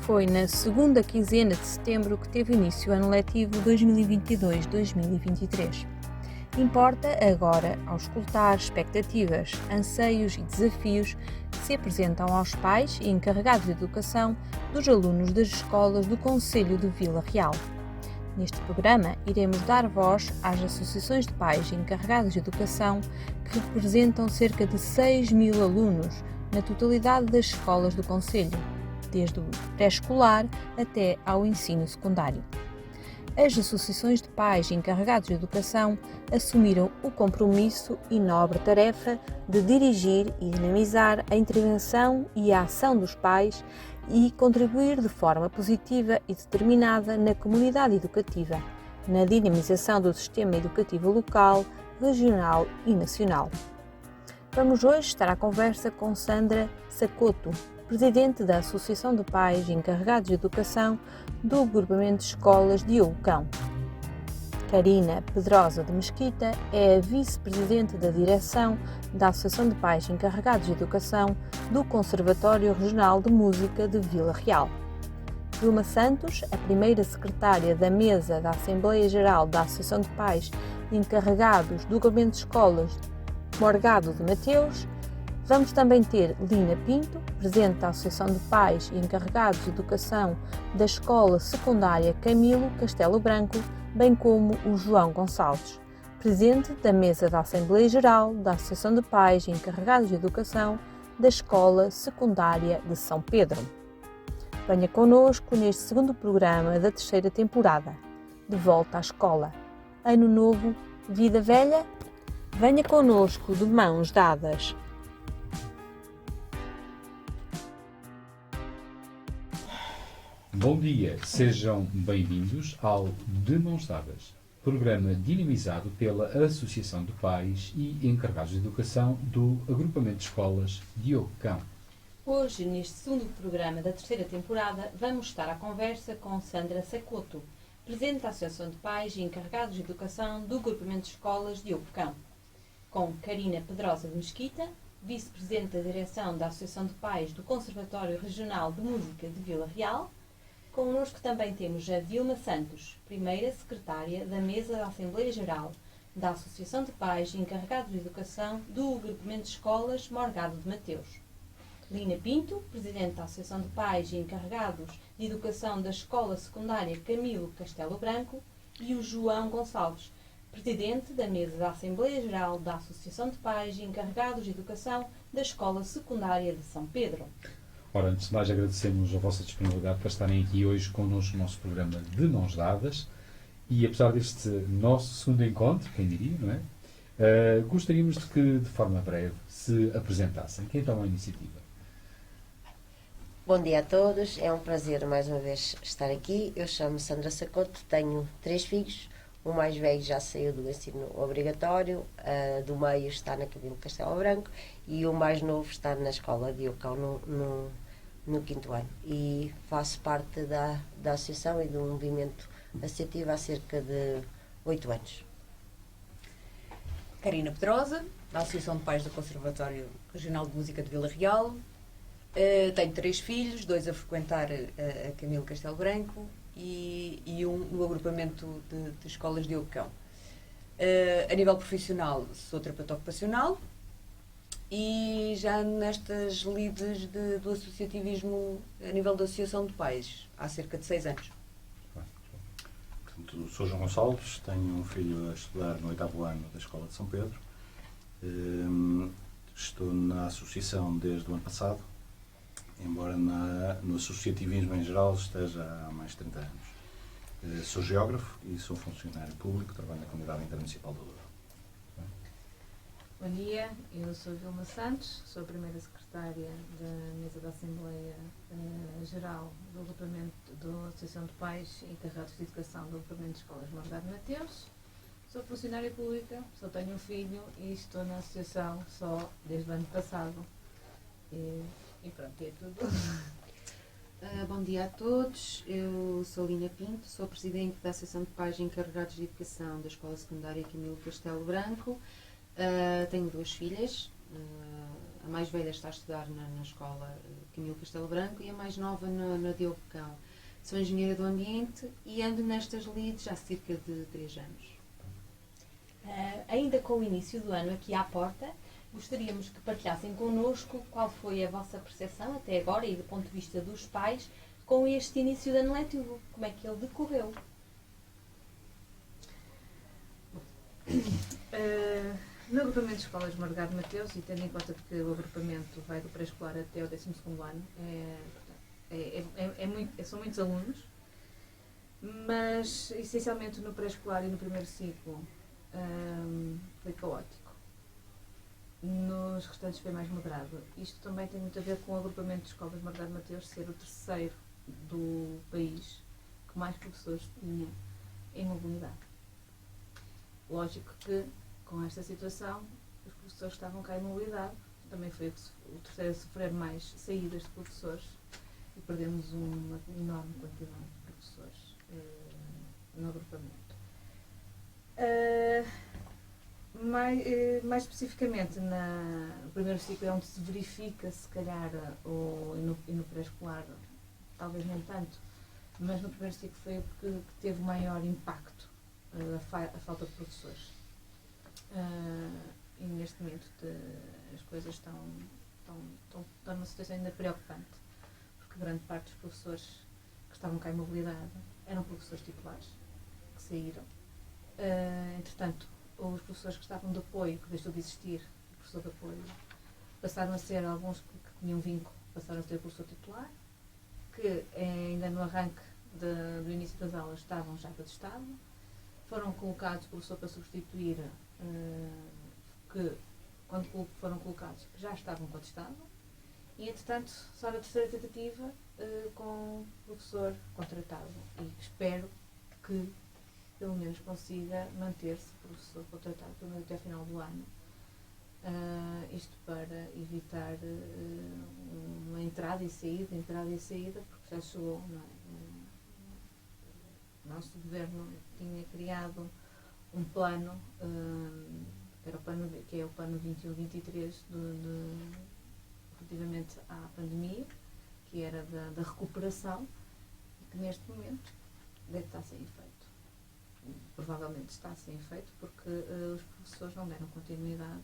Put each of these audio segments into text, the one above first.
Foi na segunda quinzena de setembro que teve início o ano letivo 2022-2023. Importa agora auscultar expectativas, anseios e desafios que se apresentam aos pais e encarregados de educação dos alunos das escolas do Concelho de Vila Real. Neste programa, iremos dar voz às associações de pais e encarregados de educação que representam cerca de 6.000 alunos na totalidade das escolas do Concelho, desde o pré-escolar até ao ensino secundário. As associações de pais e encarregados de educação assumiram o compromisso e nobre tarefa de dirigir e dinamizar a intervenção e a ação dos pais e contribuir de forma positiva e determinada na comunidade educativa, na dinamização do sistema educativo local, regional e nacional. Vamos hoje estar à conversa com Sandra Sacoto, presidente da Associação de Pais e Encarregados de Educação do Agrupamento de Escolas Diogo Cão. Carina Pedrosa de Mesquita é a vice-presidente da direção da Associação de Pais e Encarregados de Educação do Conservatório Regional de Música de Vila Real. Vilma Santos, a primeira secretária da mesa da Assembleia Geral da Associação de Pais e Encarregados do Agrupamento de Escolas Morgado de Mateus. Vamos também ter Lina Pinto, presidente da Associação de Pais e Encarregados de Educação da Escola Secundária Camilo Castelo Branco, bem como o João Gonçalves, presidente da mesa da Assembleia Geral da Associação de Pais e Encarregados de Educação da Escola Secundária de São Pedro. Venha connosco neste segundo programa da terceira temporada, De Volta à Escola. Ano novo, vida velha? Venha connosco de mãos dadas. Bom dia, sejam bem-vindos ao De Mãos Dadas, programa dinamizado pela Associação de Pais e Encarregados de Educação do Agrupamento de Escolas Diogo Cão. Hoje, neste segundo programa da terceira temporada, vamos estar à conversa com Sandra Sacoto, presidente da Associação de Pais e Encarregados de Educação do Agrupamento de Escolas Diogo Cão, com Carina Pedrosa de Mesquita, vice-presidente da direção da Associação de Pais do Conservatório Regional de Música de Vila Real. Connosco também temos a Vilma Santos, primeira secretária da mesa da Assembleia Geral da Associação de Pais e Encarregados de Educação do Agrupamento de Escolas Morgado de Mateus. Lina Pinto, presidente da Associação de Pais e Encarregados de Educação da Escola Secundária Camilo Castelo Branco. E o João Gonçalves, presidente da mesa da Assembleia Geral da Associação de Pais e Encarregados de Educação da Escola Secundária de São Pedro. Ora, antes de mais, agradecemos a vossa disponibilidade para estarem aqui hoje connosco no nosso programa De Mãos Dadas. E apesar deste nosso segundo encontro, quem diria, não é? Gostaríamos de que, de forma breve, se apresentassem. Quem toma a iniciativa? Bom dia a todos, é um prazer mais uma vez estar aqui. Eu chamo-me Sandra Sacoto, tenho 3 filhos. O mais velho já saiu do ensino obrigatório, do meio está na Camilo Castelo Branco e o mais novo está na escola de Diogo Cão no 5º ano. E faço parte da associação e do movimento associativo há cerca de 8 anos. Carina Pedrosa, da Associação de Pais do Conservatório Regional de Música de Vila Real. Tenho 3 filhos, 2 a frequentar a Camilo Castelo Branco e um no agrupamento de escolas de Diogo Cão. A nível profissional, sou terapeuta ocupacional e já nestas lides do associativismo a nível da Associação de Pais, há cerca de 6 anos. Portanto, sou João Gonçalves, tenho um filho a estudar no 8º ano da Escola de São Pedro. Estou na associação desde o ano passado, embora no associativismo em geral esteja há mais de 30 anos. Sou geógrafo e sou funcionário público, trabalho na Comunidade Intermunicipal do Douro. Bom dia, eu sou Vilma Santos, sou a primeira secretária da mesa da Assembleia Geral do Agrupamento da Associação de Pais e Encarregados de Educação do Agrupamento de Escolas Morgado de Mateus. Sou funcionária pública, só tenho um filho e estou na associação só desde o ano passado. E pronto, é tudo. Bom dia a todos, eu sou Lina Pinto, sou presidente da Associação de Pais e Encarregados de Educação da Escola Secundária Camilo Castelo Branco. Tenho 2 filhas, A mais velha está a estudar na escola Camilo Castelo Branco e a mais nova na Diogo Cão. Sou engenheira do ambiente e ando nestas leads há cerca de 3 anos. Ainda com o início do ano aqui à porta, gostaríamos que partilhassem connosco qual foi a vossa percepção até agora e do ponto de vista dos pais com este início de ano letivo. Como é que ele decorreu? No agrupamento de escolas Margado Mateus, e tendo em conta que o agrupamento vai do pré-escolar até o 12º ano, são muitos alunos, mas essencialmente no pré-escolar e no primeiro ciclo foi caótico. Nos restantes foi mais moderado. Isto também tem muito a ver com o agrupamento de escolas Margado Mateus ser o terceiro do país que mais professores tinha em mobilidade. Lógico que com esta situação os professores estavam cá em mobilidade, também foi o terceiro a sofrer mais saídas de professores e perdemos uma enorme quantidade de professores no agrupamento. Mais especificamente no primeiro ciclo é onde se verifica se calhar e no pré-escolar talvez nem tanto, mas no primeiro ciclo foi o que teve maior impacto, a falta de professores. E neste momento as coisas estão numa situação ainda preocupante, porque grande parte dos professores que estavam cá em mobilidade eram professores titulares que saíram. Entretanto, os professores que estavam de apoio, que deixou de existir o professor de apoio, passaram a ser alguns que tinham vínculo, passaram a ser professor titular, que ainda no arranque do início das aulas estavam já atestados, foram colocados professor para substituir, que quando foram colocados já estavam com atestado, e entretanto só na terceira tentativa com o professor contratado, e espero que pelo menos consiga manter-se professor contratado pelo menos até ao final do ano, isto para evitar uma entrada e saída, porque já chegou, não é? O nosso governo tinha criado um plano, que é o plano 21-23 relativamente à pandemia, que era da recuperação, e que neste momento deve estar sem efeito. Provavelmente está sem efeito porque os professores não deram continuidade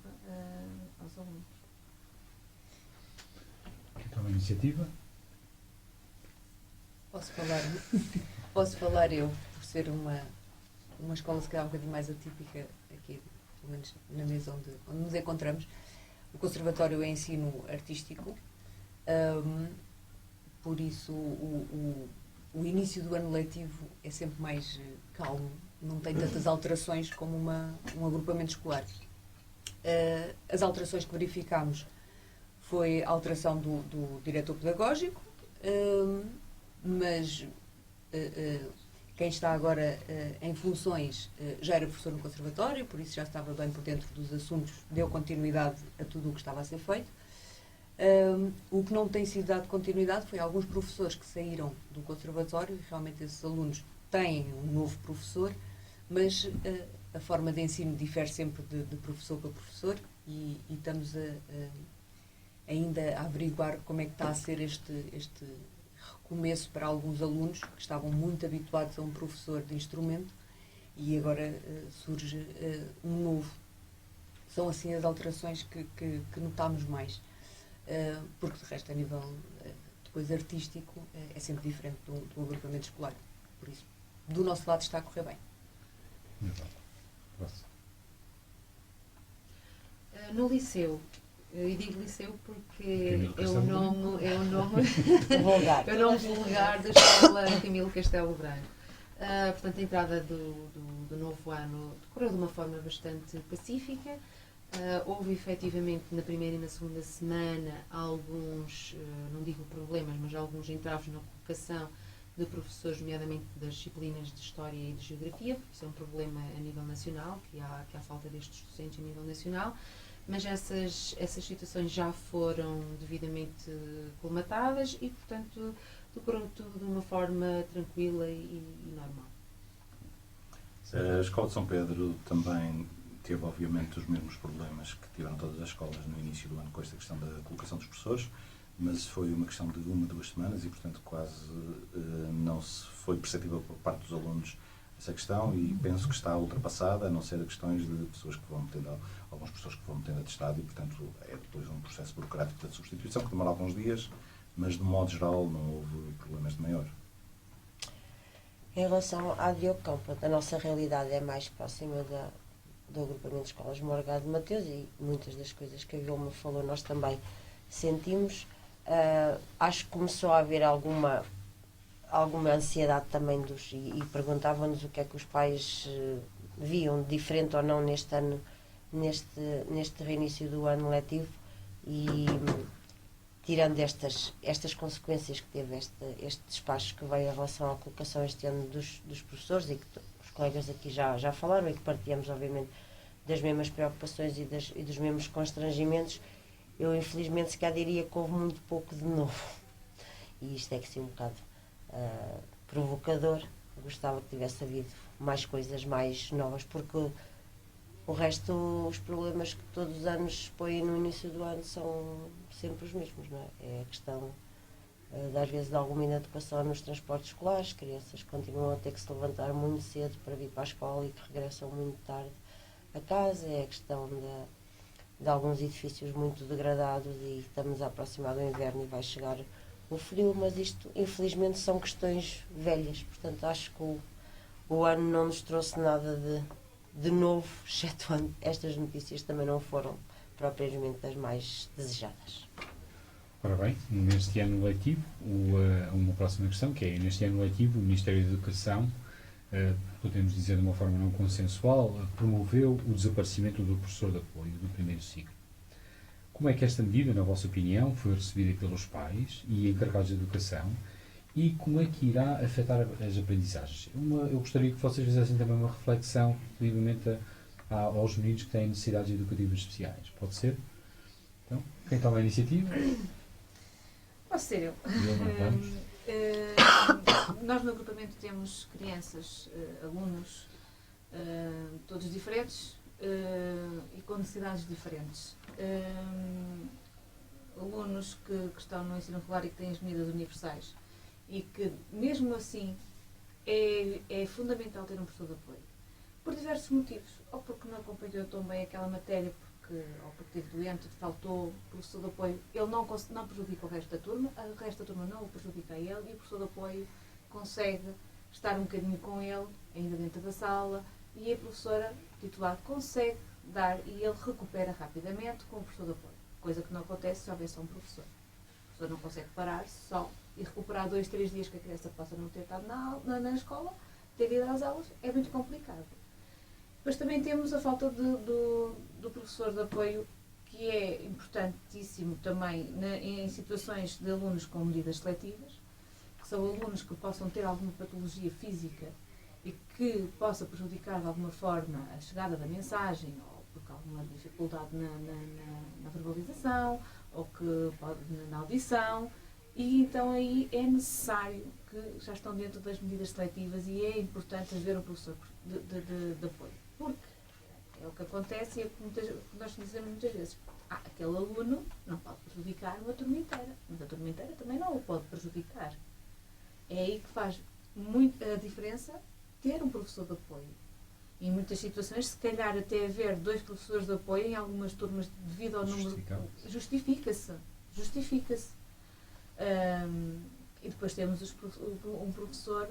aos alunos. Então, uma iniciativa? Posso falar eu, por ser uma escola se calhar um bocadinho mais atípica aqui, pelo menos na mesa onde nos encontramos. O Conservatório é ensino artístico, por isso o início do ano letivo é sempre mais calmo, não tem tantas alterações como um agrupamento escolar. As alterações que verificámos foi a alteração do diretor pedagógico, mas quem está agora em funções já era professor no Conservatório, por isso já estava bem por dentro dos assuntos, deu continuidade a tudo o que estava a ser feito. O que não tem sido dado continuidade foi alguns professores que saíram do Conservatório, e realmente esses alunos têm um novo professor, mas a forma de ensino difere sempre de professor para professor, e estamos ainda a averiguar como é que está a ser este recomeço para alguns alunos que estavam muito habituados a um professor de instrumento e agora surge um novo. São assim as alterações que notamos mais. Porque de resto a nível depois artístico é sempre diferente do agrupamento escolar, por isso do nosso lado está a correr bem. No liceu, eu digo liceu porque é o nome vulgar da escola Camilo Castelo Branco. Portanto, a entrada do novo ano decorreu de uma forma bastante pacífica. Houve efetivamente na primeira e na segunda semana alguns, não digo problemas, mas alguns entraves na colocação de professores, nomeadamente das disciplinas de História e de Geografia, porque isso é um problema a nível nacional, que há falta destes docentes a nível nacional, mas essas situações já foram devidamente colmatadas e, portanto, decorreu tudo de uma forma tranquila e normal. A Escola de São Pedro também teve obviamente os mesmos problemas que tiveram todas as escolas no início do ano com esta questão da colocação dos professores, mas foi uma questão de 1-2 semanas e, portanto, quase não se foi perceptível por parte dos alunos essa questão, e penso que está ultrapassada, a não ser questões de pessoas que vão metendo, alguns professores que vão metendo atestado, e, portanto, é depois um processo burocrático de substituição que demora alguns dias, mas, de modo geral, não houve problemas de maior. Em relação à Diogo Campo, a nossa realidade é mais próxima do agrupamento de escolas Morgado de Mateus, e muitas das coisas que a Vilma falou nós também sentimos. Acho que começou a haver alguma ansiedade também e perguntavam-nos o que é que os pais viam de diferente ou não neste ano, neste reinício do ano letivo, e tirando estas consequências que teve este despacho que veio em relação à colocação este ano dos professores, e que os colegas aqui já falaram, e que partilhamos obviamente das mesmas preocupações e dos mesmos constrangimentos, eu infelizmente se calhar diria que houve muito pouco de novo, e isto é que sim um bocado provocador. Gostava que tivesse havido mais coisas mais novas, porque o resto, os problemas que todos os anos se põem no início do ano são sempre os mesmos, não é? É a questão, às vezes, de alguma inadequação nos transportes escolares. Crianças continuam a ter que se levantar muito cedo para vir para a escola e que regressam muito tarde a casa. É a questão de alguns edifícios muito degradados, e estamos a aproximar do inverno e vai chegar o frio, mas isto, infelizmente, são questões velhas. Portanto, acho que o ano não nos trouxe nada de novo, exceto estas notícias também não foram propriamente as mais desejadas. Ora bem, neste ano letivo, uma próxima questão, que é, neste ano letivo, o Ministério da Educação, podemos dizer de uma forma não consensual, promoveu o desaparecimento do professor de apoio do primeiro ciclo. Como é que esta medida, na vossa opinião, foi recebida pelos pais e encarregados de educação, e como é que irá afetar as aprendizagens? Eu gostaria que vocês fizessem também uma reflexão relativamente aos meninos que têm necessidades educativas especiais. Pode ser? Então, quem toma a iniciativa? Posso ser eu. Vamos. Nós no agrupamento temos crianças, alunos, todos diferentes e com necessidades diferentes. Alunos que estão no ensino regular e que têm as medidas universais, e que mesmo assim é fundamental ter um professor de apoio, por diversos motivos, ou porque não acompanhou tão bem aquela matéria, ou porque esteve doente, faltou professor de apoio, ele não prejudica o resto da turma, o resto da turma não o prejudica a ele, e o professor de apoio consegue estar um bocadinho com ele, ainda dentro da sala, e a professora titular consegue dar, e ele recupera rapidamente com o professor de apoio, coisa que não acontece se houver só um professor. O professor não consegue parar só e recuperar 2-3 dias que a criança possa não ter estado na escola, ter ido às aulas, é muito complicado. Depois também temos a falta do professor de apoio, que é importantíssimo também em situações de alunos com medidas seletivas, que são alunos que possam ter alguma patologia física e que possa prejudicar de alguma forma a chegada da mensagem, ou porque há alguma dificuldade na verbalização, ou que pode na audição, e então aí é necessário que já estão dentro das medidas seletivas, e é importante haver um professor de apoio. Porque é o que acontece, e é que nós dizemos muitas vezes, aquele aluno não pode prejudicar uma turma inteira, mas a turma inteira também não o pode prejudicar. É aí que faz a diferença ter um professor de apoio. Em muitas situações, se calhar até haver 2 professores de apoio em algumas turmas, devido ao número... Justifica-se. E depois temos um professor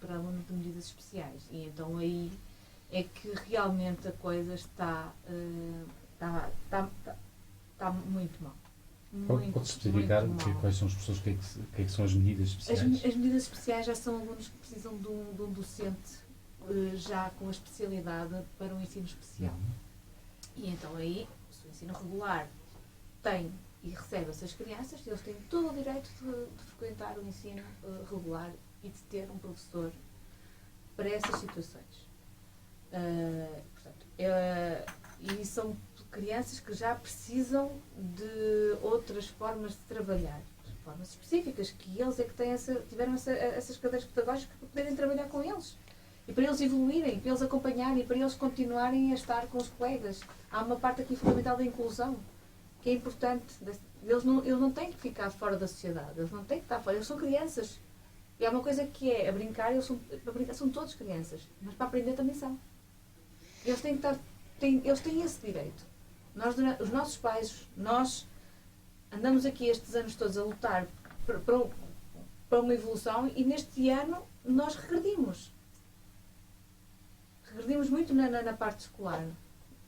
para alunos de medidas especiais. E então aí é que realmente a coisa está muito mal. Pode-se especificar quais são os professores, o que é que são as medidas especiais? As medidas especiais já são alunos que precisam de um docente já com a especialidade para o ensino especial. E então aí, se o ensino regular tem e recebe essas crianças, eles têm todo o direito de frequentar o ensino regular e de ter um professor para essas situações. E são crianças que já precisam de outras formas de trabalhar, formas específicas, que eles é que tiveram essas cadeiras pedagógicas para poderem trabalhar com eles. E para eles evoluírem, para eles acompanharem, para eles continuarem a estar com os colegas. Há uma parte aqui fundamental da inclusão, que é importante. Eles não têm que ficar fora da sociedade, eles não têm que estar fora, eles são crianças. E há uma coisa que é, a brincar são todos crianças, mas para aprender também são. Eles têm esse direito. Os nossos pais, nós andamos aqui estes anos todos a lutar para uma evolução e neste ano nós regredimos. Regredimos muito na parte escolar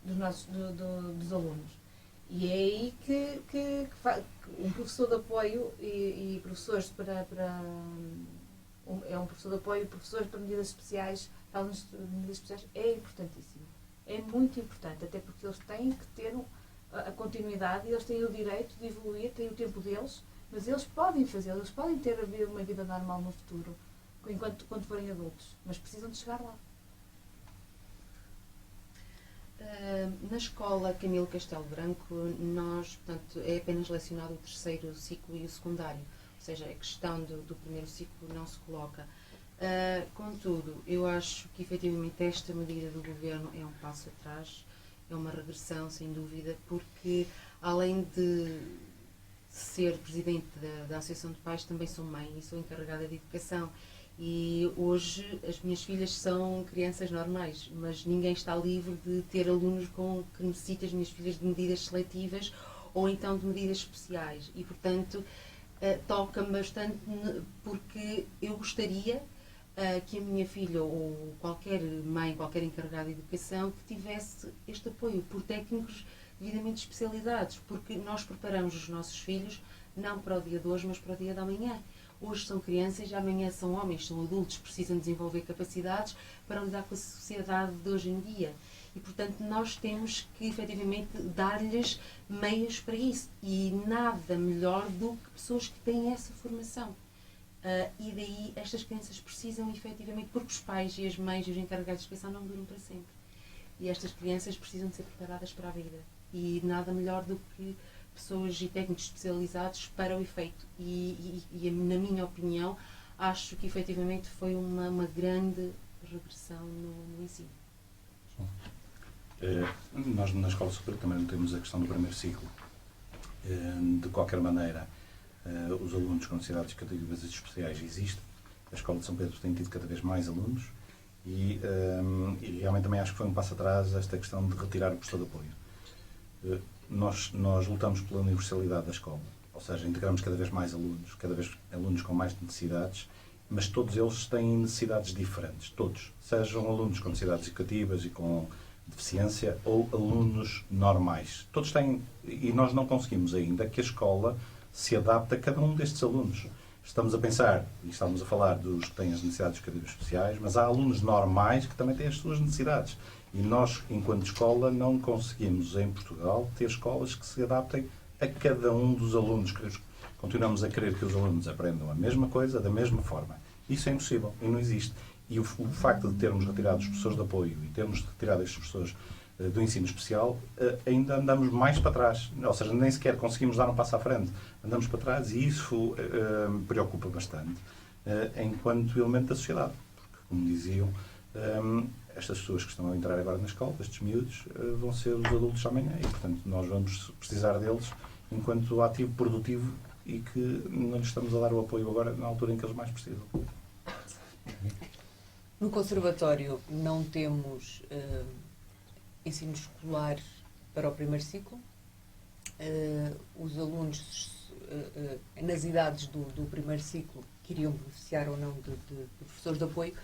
dos alunos. E é aí que um professor de apoio e professores é um professor de apoio e professores para medidas especiais, para alunos de medidas especiais, é importantíssimo. É muito importante, até porque eles têm que ter a continuidade e eles têm o direito de evoluir, têm o tempo deles, mas eles podem fazer, eles podem ter uma vida normal no futuro, quando forem adultos, mas precisam de chegar lá. Na escola Camilo Castelo Branco, nós, portanto, é apenas lecionado o terceiro ciclo e o secundário, ou seja, a questão do primeiro ciclo não se coloca. Contudo, eu acho que efetivamente esta medida do Governo é um passo atrás, é uma regressão, sem dúvida, porque além de ser presidente da Associação de Pais, também sou mãe e sou encarregada de educação. E hoje as minhas filhas são crianças normais, mas ninguém está livre de ter alunos que necessitam, as minhas filhas, de medidas seletivas ou então de medidas especiais. E, portanto, toca-me bastante porque eu gostaria que a minha filha ou qualquer mãe, qualquer encarregada de educação, que tivesse este apoio por técnicos devidamente especializados, porque nós preparamos os nossos filhos não para o dia de hoje, mas para o dia da manhã. Hoje são crianças, amanhã são homens, são adultos, precisam desenvolver capacidades para lidar com a sociedade de hoje em dia. E, portanto, nós temos que, efetivamente, dar-lhes meios para isso. E nada melhor do que pessoas que têm essa formação. E daí, estas crianças precisam, efetivamente, porque os pais e as mães e os encarregados de educação não duram para sempre. E estas crianças precisam de ser preparadas para a vida. E nada melhor do que pessoas e técnicos especializados para o efeito. E na minha opinião, acho que efetivamente foi uma grande regressão no ensino. Nós na Escola Superior também não temos a questão do primeiro ciclo. De qualquer maneira, os alunos com necessidades educativas especiais existem. A Escola de São Pedro tem tido cada vez mais alunos e realmente também acho que foi um passo atrás esta questão de retirar o professor de apoio. Nós lutamos pela universalidade da escola, ou seja, integramos cada vez mais alunos, cada vez alunos com mais necessidades, mas todos eles têm necessidades diferentes, todos, sejam alunos com necessidades educativas e com deficiência ou alunos normais. Todos têm, e nós não conseguimos ainda que a escola se adapte a cada um destes alunos. Estamos a pensar, e estamos a falar dos que têm as necessidades educativas especiais, mas há alunos normais que também têm as suas necessidades. E nós, enquanto escola, não conseguimos, em Portugal, ter escolas que se adaptem a cada um dos alunos. Continuamos a querer que os alunos aprendam a mesma coisa, da mesma forma. Isso é impossível e não existe. E o facto de termos retirado os professores de apoio e termos retirado estes professores do ensino especial, ainda andamos mais para trás. Ou seja, nem sequer conseguimos dar um passo à frente. Andamos para trás e isso me preocupa bastante enquanto elemento da sociedade. Porque, como diziam, estas pessoas que estão a entrar agora na escola, estes miúdos, vão ser os adultos amanhã e, portanto, nós vamos precisar deles enquanto ativo produtivo e que não lhes estamos a dar o apoio agora na altura em que eles mais precisam. No Conservatório não temos ensino escolar para o primeiro ciclo. Os alunos nas idades do primeiro ciclo que iriam beneficiar ou não de professores de apoio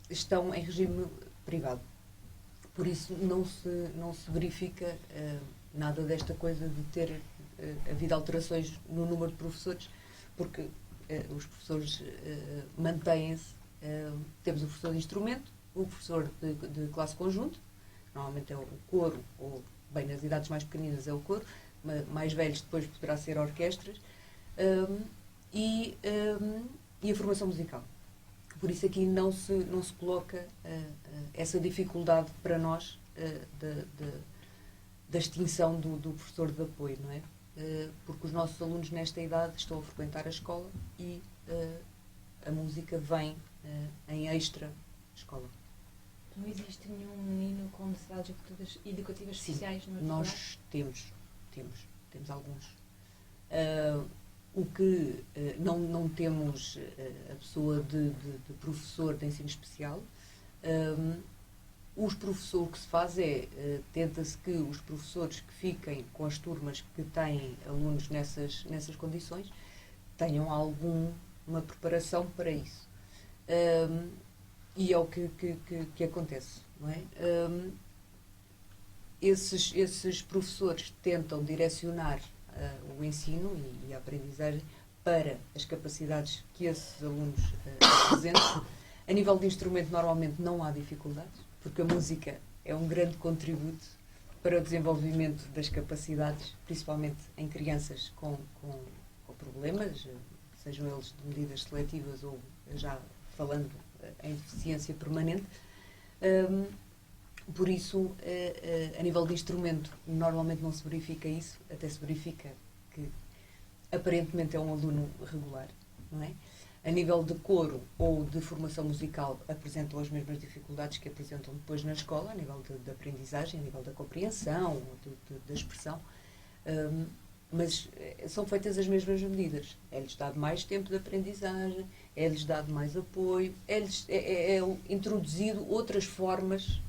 estão em regime privado. Por isso não se verifica nada desta coisa de ter havido alterações no número de professores, porque os professores mantêm-se. Temos o professor de instrumento, o professor de classe conjunto, normalmente é o coro, ou bem, nas idades mais pequeninas é o coro, mais velhos depois poderá ser orquestras, e a formação musical. Por isso aqui não se coloca essa dificuldade para nós da extinção do professor de apoio, não é? Porque os nossos alunos nesta idade estão a frequentar a escola e a música vem em extra escola. Não existe nenhum hino com necessidades educativas Sim, especiais no nós temos alguns. O que não temos a pessoa de professor de ensino especial. O que se faz tenta-se que os professores que fiquem com as turmas que têm alunos nessas condições tenham alguma preparação para isso. E é o que acontece, não é? Esses professores tentam direcionar o ensino e a aprendizagem para as capacidades que esses alunos apresentam. A nível de instrumento, normalmente não há dificuldades, porque a música é um grande contributo para o desenvolvimento das capacidades, principalmente em crianças com problemas, sejam eles de medidas seletivas ou já falando em deficiência permanente. Por isso, a nível de instrumento, normalmente não se verifica isso, até se verifica que aparentemente é um aluno regular, não é? A nível de coro ou de formação musical, apresentam as mesmas dificuldades que apresentam depois na escola, a nível de aprendizagem, a nível da compreensão, da expressão, mas são feitas as mesmas medidas. É-lhes dado mais tempo de aprendizagem, é-lhes dado mais apoio, é introduzido outras formas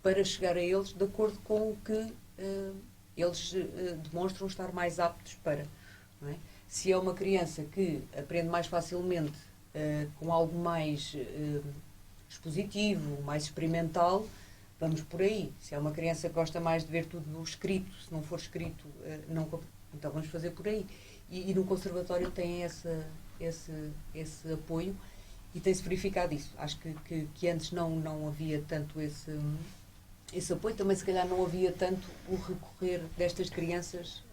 para chegar a eles de acordo com o que eles demonstram estar mais aptos para. Não é? Se é uma criança que aprende mais facilmente com algo mais expositivo, mais experimental, vamos por aí. Se é uma criança que gosta mais de ver tudo escrito, se não for escrito, então vamos fazer por aí. E no conservatório tem esse apoio e tem-se verificado isso. Acho que antes não havia tanto esse apoio, também se calhar não havia tanto o recorrer destas crianças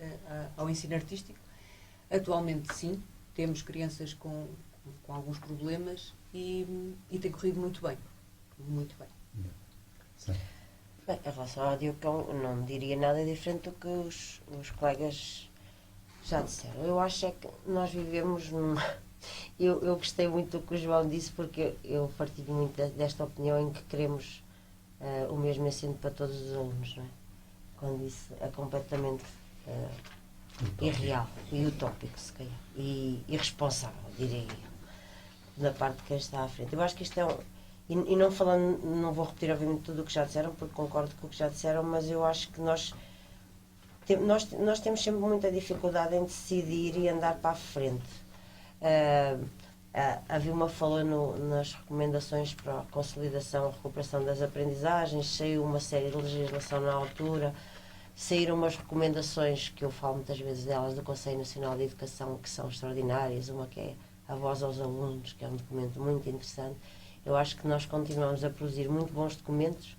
ao ensino artístico. Atualmente sim, temos crianças com alguns problemas e tem corrido muito bem. Muito bem. Sim. Bem, em relação ao Diocão, não diria nada diferente do que os colegas já disseram. Eu acho é que nós vivemos num... Eu gostei muito do que o João disse, porque eu partilho muito desta opinião em que queremos o mesmo ensino para todos os alunos, não é? Quando isso é completamente irreal e utópico, se calhar, e irresponsável, diria eu, da parte de quem está à frente. Eu acho que isto é e não falando, não vou repetir obviamente tudo o que já disseram, porque concordo com o que já disseram, mas eu acho que nós temos sempre muita dificuldade em decidir e andar para a frente. A Vilma falou nas recomendações para a consolidação e recuperação das aprendizagens, saiu uma série de legislação na altura, saíram umas recomendações, que eu falo muitas vezes delas, do Conselho Nacional de Educação, que são extraordinárias, uma que é a Voz aos Alunos, que é um documento muito interessante. Eu acho que nós continuamos a produzir muito bons documentos,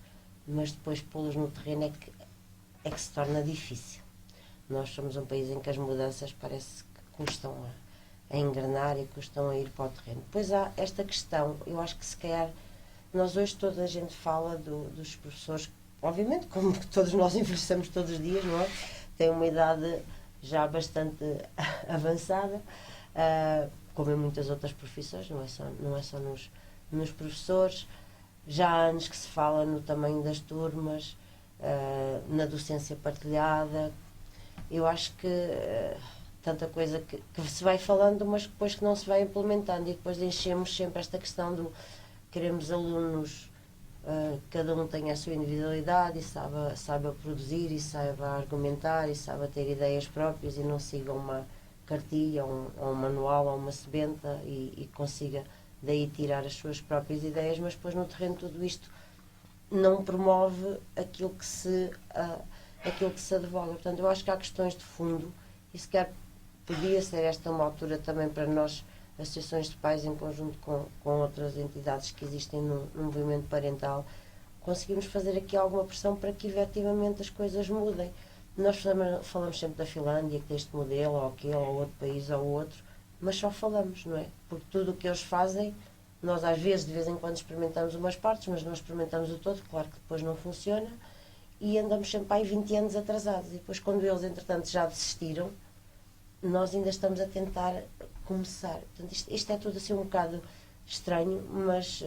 mas depois pô-los no terreno é que se torna difícil. Nós somos um país em que as mudanças parece que custam a engrenar e custam a ir para o terreno. Depois há esta questão, eu acho que se calhar, nós hoje toda a gente fala dos professores, obviamente, como todos nós envelhecemos todos os dias, não é? Têm uma idade já bastante avançada, como em muitas outras profissões, não é só nos professores. Já há anos que se fala no tamanho das turmas, na docência partilhada. Eu acho que tanta coisa que se vai falando, mas depois que não se vai implementando, e depois enchemos sempre esta questão do queremos alunos, cada um tenha a sua individualidade e saiba produzir e saiba argumentar e saiba ter ideias próprias e não siga uma cartilha ou um manual ou uma sebenta e consiga daí tirar as suas próprias ideias, mas depois no terreno tudo isto não promove aquilo que se advoga. Portanto, eu acho que há questões de fundo e sequer podia ser esta uma altura também para nós, associações de pais em conjunto com outras entidades que existem no movimento parental, conseguimos fazer aqui alguma pressão para que efetivamente as coisas mudem. Nós falamos sempre da Finlândia, que tem este modelo, ou aquele, ou outro país, ou outro, mas só falamos, não é? Porque tudo o que eles fazem, nós às vezes, de vez em quando experimentamos umas partes, mas não experimentamos o todo, claro que depois não funciona, e andamos sempre aí 20 anos atrasados. E depois, quando eles, entretanto, já desistiram, nós ainda estamos a tentar começar. Portanto, isto é tudo assim um bocado estranho, mas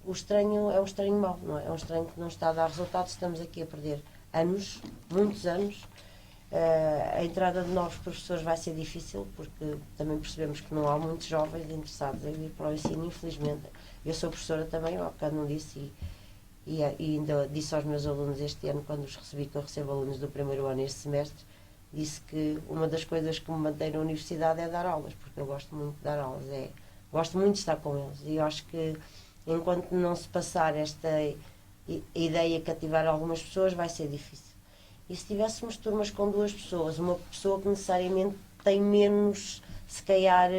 o estranho é um estranho mau, não é? É um estranho que não está a dar resultados. Estamos aqui a perder anos, muitos anos. A entrada de novos professores vai ser difícil, porque também percebemos que não há muitos jovens interessados em ir para o ensino, infelizmente. Eu sou professora também, eu há bocado não disse, e ainda disse aos meus alunos este ano, quando os recebi, que eu recebo alunos do primeiro ano este semestre, disse que uma das coisas que me mantém na universidade é dar aulas, porque eu gosto muito de dar aulas, gosto muito de estar com eles, e eu acho que enquanto não se passar esta ideia cativar algumas pessoas, vai ser difícil. E se tivéssemos turmas com 2 pessoas, uma pessoa que necessariamente tem menos, se calhar,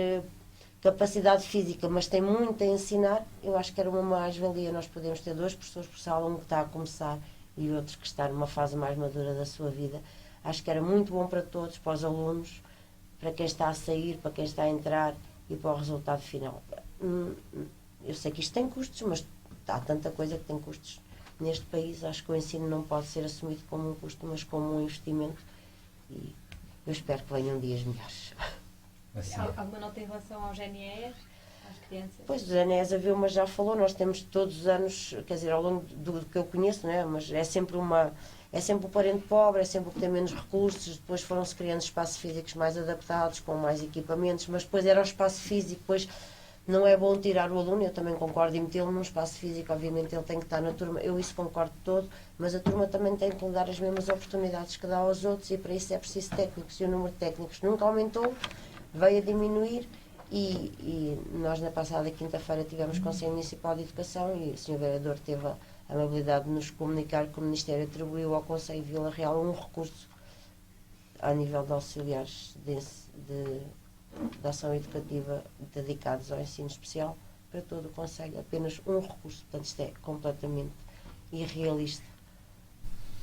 capacidade física, mas tem muito a ensinar, eu acho que era uma mais-valia. Nós podemos ter 2 professores por sala, um que está a começar e outro que está numa fase mais madura da sua vida. Acho que era muito bom para todos, para os alunos, para quem está a sair, para quem está a entrar e para o resultado final. Eu sei que isto tem custos, mas há tanta coisa que tem custos neste país. Acho que o ensino não pode ser assumido como um custo, mas como um investimento, e eu espero que venham dias melhores. Assim, Alguma nota em relação aos GNEs, às crianças? Pois, os GNEs, a Vilma já falou, nós temos todos os anos, quer dizer, ao longo do que eu conheço, não é? Mas é sempre o parente pobre, é sempre o que tem menos recursos. Depois foram-se criando espaços físicos mais adaptados, com mais equipamentos, mas depois era o espaço físico, depois não é bom tirar o aluno, eu também concordo em metê-lo num espaço físico, obviamente ele tem que estar na turma, eu isso concordo todo, mas a turma também tem que lhe dar as mesmas oportunidades que dá aos outros, e para isso é preciso técnicos, e o número de técnicos nunca aumentou, veio a diminuir, e nós na passada quinta-feira tivemos Conselho Municipal de Educação e o Sr. Vereador teve a amabilidade de nos comunicar que o Ministério atribuiu ao Conselho de Vila Real um recurso a nível de auxiliares de ação educativa dedicados ao ensino especial para todo o Conselho, apenas um recurso. Portanto, isto é completamente irrealista.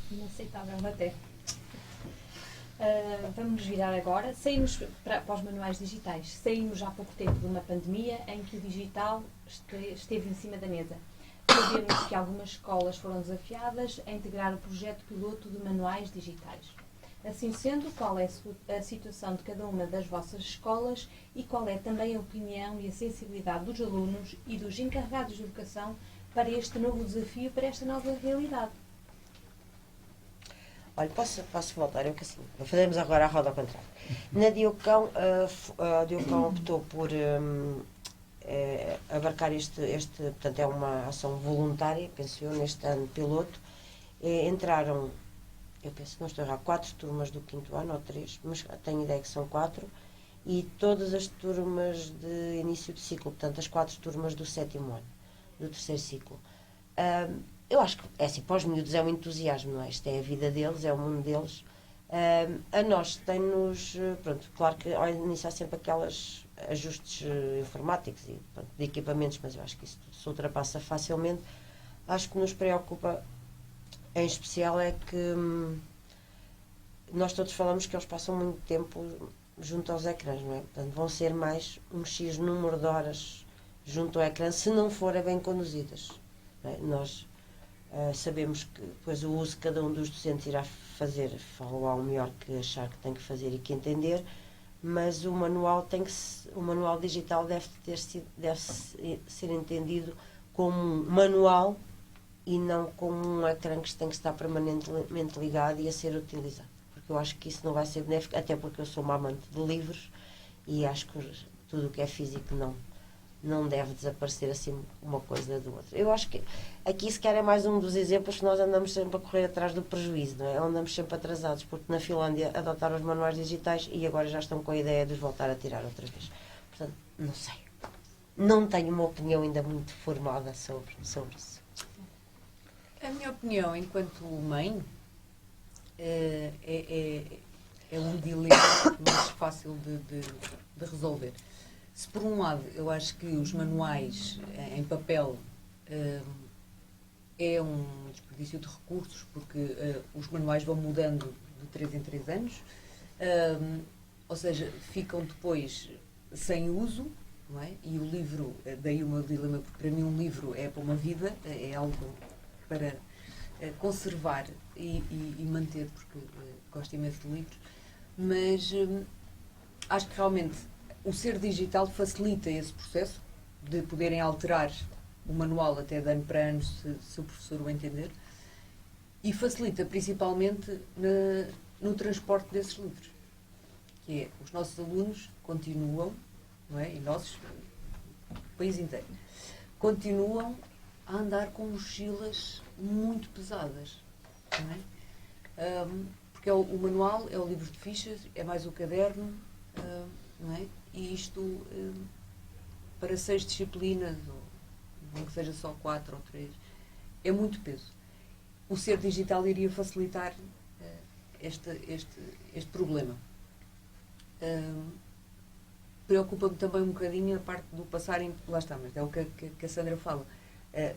Inaceitável até. Vamos virar agora. Saímos para os manuais digitais. Saímos há pouco tempo de uma pandemia em que o digital esteve em cima da mesa. Sabemos que algumas escolas foram desafiadas a integrar o projeto piloto de manuais digitais. Assim sendo, qual é a situação de cada uma das vossas escolas e qual é também a opinião e a sensibilidade dos alunos e dos encarregados de educação para este novo desafio, para esta nova realidade? Olha, posso voltar? Eu que assim, fazemos agora a roda ao contrário. Na Diocão, a Diocão optou por abarcar portanto é uma ação voluntária, penso eu, neste ano piloto. Entraram, eu penso que não estou errado, 4 turmas do 5º ano, ou 3, mas tenho ideia que são 4, e todas as turmas de início de ciclo, portanto as 4 turmas do 7º ano, do 3º ciclo. Eu acho que, é assim, para os miúdos é um entusiasmo, não é? Isto é a vida deles, é o mundo deles. A nós tem-nos, pronto, claro que ao início há sempre aqueles ajustes informáticos e pronto, de equipamentos, mas eu acho que isso tudo se ultrapassa facilmente. Acho que nos preocupa em especial é que nós todos falamos que eles passam muito tempo junto aos ecrãs, não é? Portanto, vão ser mais um X número de horas junto ao ecrã, se não forem bem conduzidas. Não é? Nós sabemos que depois o uso que cada um dos docentes irá fazer, falo ao melhor que achar que tem que fazer e que entender, mas o manual digital deve ser entendido como um manual e não como um ecrã que tem que estar permanentemente ligado e a ser utilizado. Porque eu acho que isso não vai ser benéfico, até porque eu sou uma amante de livros e acho que tudo o que é físico não deve desaparecer assim uma coisa do outro. Eu acho que aqui se calhar é mais um dos exemplos que nós andamos sempre a correr atrás do prejuízo, não é? Andamos sempre atrasados, porque na Finlândia adotaram os manuais digitais e agora já estão com a ideia de os voltar a tirar outra vez. Portanto, não sei. Não tenho uma opinião ainda muito formada sobre isso. A minha opinião, enquanto mãe, é um dilema mais fácil de resolver. Se por um lado eu acho que os manuais em papel é um desperdício de recursos, porque os manuais vão mudando de 3 em 3 anos, ou seja, ficam depois sem uso, não é? E o livro, daí o meu dilema, porque para mim um livro é para uma vida, é algo para conservar e manter, porque gosto imenso de livros, mas acho que realmente o ser digital facilita esse processo, de poderem alterar o manual até de ano para ano, se o professor o entender, e facilita principalmente no transporte desses livros, que é, os nossos alunos continuam, não é? E nossos, o país inteiro, continuam a andar com mochilas muito pesadas, não é? Porque o manual é o livro de fichas, é mais o caderno, não é? E isto, para 6 disciplinas, ou nem que seja só 4 ou 3, é muito peso. O ser digital iria facilitar este problema. Preocupa-me também um bocadinho a parte do passarem, lá está, mas é o que a Sandra fala.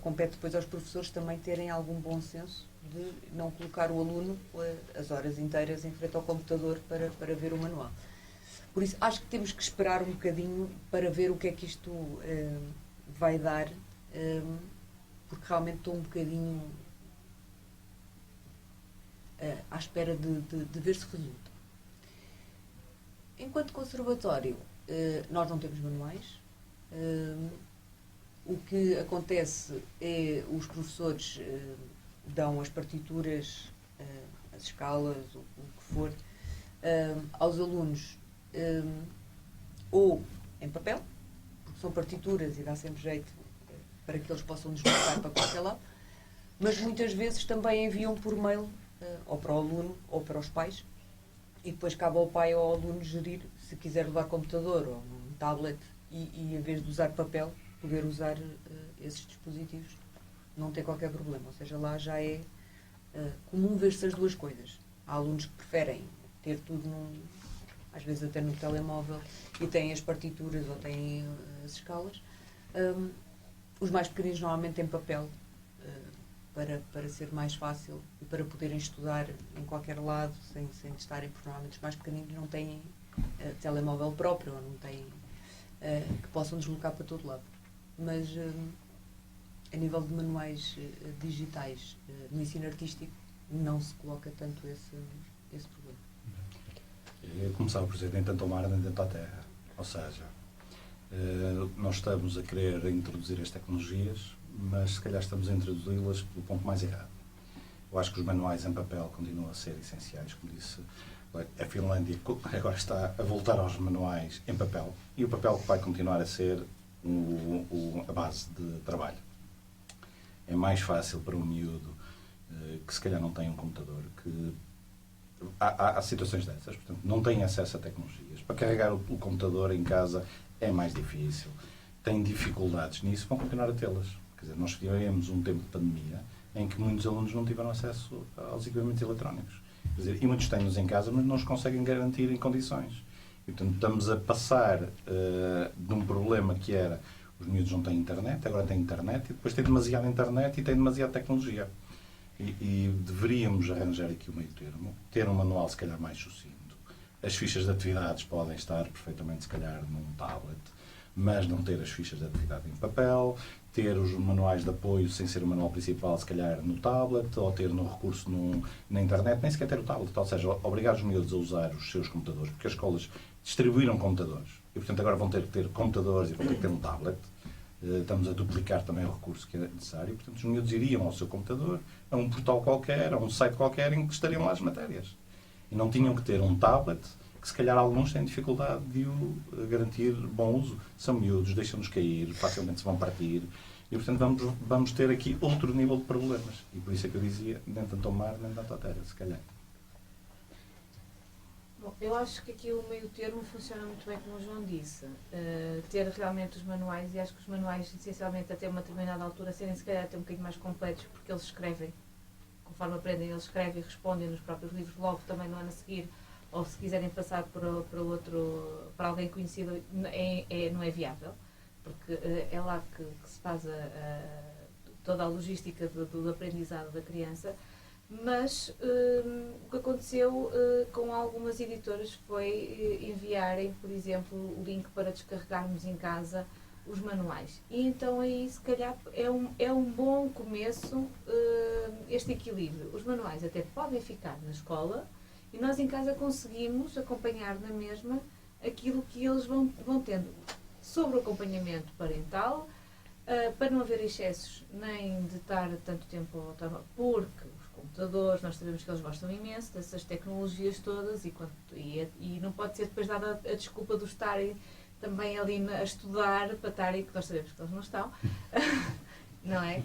Compete depois aos professores também terem algum bom senso de não colocar o aluno as horas inteiras em frente ao computador para ver o manual. Por isso, acho que temos que esperar um bocadinho para ver o que é que isto vai dar, porque realmente estou um bocadinho à espera de ver se resulta. Enquanto conservatório, nós não temos manuais. O que acontece é os professores dão as partituras, as escalas, o que for, aos alunos, ou em papel, porque são partituras e dá sempre jeito para que eles possam deslocar para qualquer lado, mas muitas vezes também enviam por mail, ou para o aluno ou para os pais, e depois cabe ao pai ou ao aluno gerir se quiser levar computador ou um tablet e em vez de usar papel, poder usar esses dispositivos, não ter qualquer problema. Ou seja, lá já é comum ver-se as duas coisas. Há alunos que preferem ter tudo, às vezes até no telemóvel, e têm as partituras ou têm as escalas. Os mais pequeninos normalmente têm papel, para ser mais fácil e para poderem estudar em qualquer lado, sem estarem, porque normalmente os mais pequeninos não têm telemóvel próprio, ou não têm que possam deslocar para todo lado. Mas a nível de manuais digitais no ensino artístico não se coloca tanto esse problema. Eu começava por dizer nem tanto ao mar nem tanto à terra. Ou seja, nós estamos a querer introduzir as tecnologias, mas se calhar estamos a introduzi-las pelo ponto mais errado. Eu acho que os manuais em papel continuam a ser essenciais, como disse. A Finlândia agora está a voltar aos manuais em papel, e o papel vai continuar a ser a base de trabalho. É mais fácil para um miúdo que se calhar não tem um computador, que há situações dessas, portanto não tem acesso a tecnologias. Para carregar o computador em casa é mais difícil, tem dificuldades nisso, vão continuar a tê-las. Quer dizer, nós tivemos um tempo de pandemia em que muitos alunos não tiveram acesso aos equipamentos eletrónicos. Quer dizer, e muitos têm-nos em casa, mas não os conseguem garantir em condições. E, portanto, estamos a passar de um problema que era os miúdos não têm internet, agora têm internet, e depois têm demasiada internet e têm demasiada tecnologia. E deveríamos arranjar aqui o meio termo, ter um manual se calhar mais sucinto. As fichas de atividades podem estar perfeitamente se calhar num tablet, mas não ter as fichas de atividade em papel, ter os manuais de apoio sem ser o manual principal, se calhar no tablet, ou ter no recurso na internet, nem sequer ter o tablet, ou seja, obrigar os miúdos a usar os seus computadores, porque as escolas distribuíram computadores, e portanto agora vão ter que ter computadores e vão ter que ter um tablet. Estamos a duplicar também o recurso que é necessário, portanto os miúdos iriam ao seu computador, a um portal qualquer, a um site qualquer, em que estariam lá as matérias. E não tinham que ter um tablet, que se calhar alguns têm dificuldade de o garantir bom uso. São miúdos, deixam-nos cair, facilmente se vão partir. E, portanto, vamos ter aqui outro nível de problemas. E por isso é que eu dizia, nem tanto ao mar, nem tanto à terra, se calhar. Bom, eu acho que aqui o meio termo funciona muito bem, como o João disse. Ter realmente os manuais, e acho que os manuais, essencialmente, até uma determinada altura, serem se calhar até um bocadinho mais completos, porque eles escrevem, conforme aprendem, eles escrevem e respondem nos próprios livros, logo também no ano a seguir, ou se quiserem passar para alguém conhecido, não é viável, porque é lá que se faz toda a logística do aprendizado da criança. Mas o que aconteceu com algumas editoras foi enviarem, por exemplo, o link para descarregarmos em casa os manuais. E então aí, se calhar, é um bom começo este equilíbrio. Os manuais até podem ficar na escola e nós em casa conseguimos acompanhar na mesma aquilo que eles vão tendo. sobre o acompanhamento parental, para não haver excessos nem de estar tanto tempo ao telemóvel, porque os computadores, nós sabemos que eles gostam imenso dessas tecnologias todas e não pode ser depois dada a desculpa de estarem também ali a estudar para estarem, que nós sabemos que eles não estão, não é?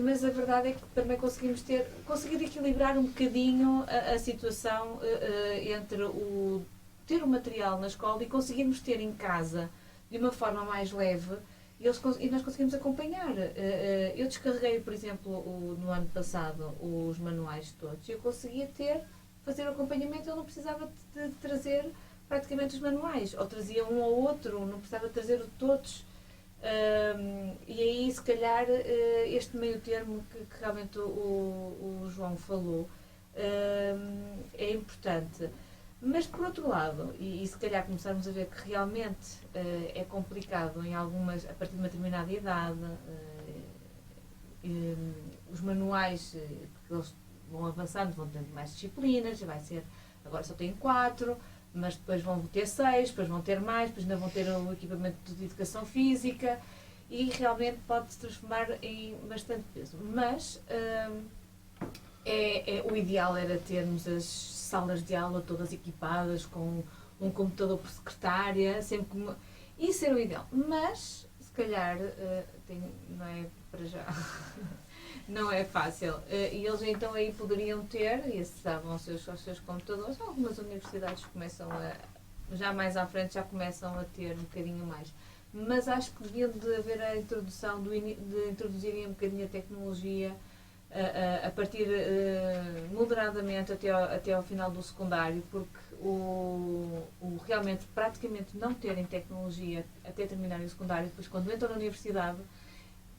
Mas a verdade é que também conseguir equilibrar um bocadinho a situação entre ter o material na escola e conseguirmos ter em casa de uma forma mais leve e nós conseguimos acompanhar. Eu descarreguei, por exemplo, no ano passado, os manuais todos e eu conseguia fazer o acompanhamento, eu não precisava de trazer praticamente os manuais, ou trazia um ou outro, não precisava de trazer todos. E aí, se calhar, este meio termo que realmente o João falou é importante. Mas, por outro lado, e se calhar começarmos a ver que realmente é complicado em algumas, a partir de uma determinada idade, os manuais, porque eles vão avançando, vão tendo mais disciplinas, vai ser, agora só têm 4, mas depois vão ter 6, depois vão ter mais, depois ainda vão ter o equipamento de educação física e realmente pode se transformar em bastante peso. Mas o ideal era termos as salas de aula todas equipadas com um computador por secretária, isso era o ideal. Mas, se calhar, não é para já, não é fácil. E eles então aí poderiam ter, e acessavam aos seus computadores. Algumas universidades começam já mais à frente, já começam a ter um bocadinho mais. Mas acho que devia de haver a introdução, de introduzirem um bocadinho a tecnologia a partir moderadamente até ao final do secundário, porque realmente praticamente não terem tecnologia até terminar o secundário, depois quando entram na universidade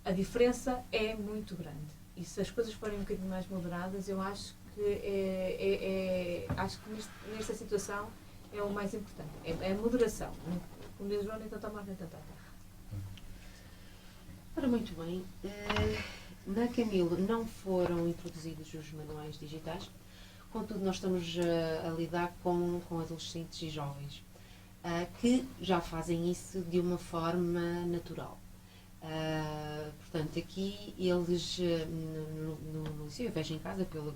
a diferença é muito grande. E se as coisas forem um bocadinho mais moderadas, eu acho que acho que nesta situação é o mais importante, é a moderação. Como diz o João, nem tanta mar nem tanta terra. Ora, muito bem. Na Camilo não foram introduzidos os manuais digitais, contudo nós estamos a lidar com adolescentes e jovens que já fazem isso de uma forma natural. Portanto, aqui eles no liceu, eu vejo em casa pela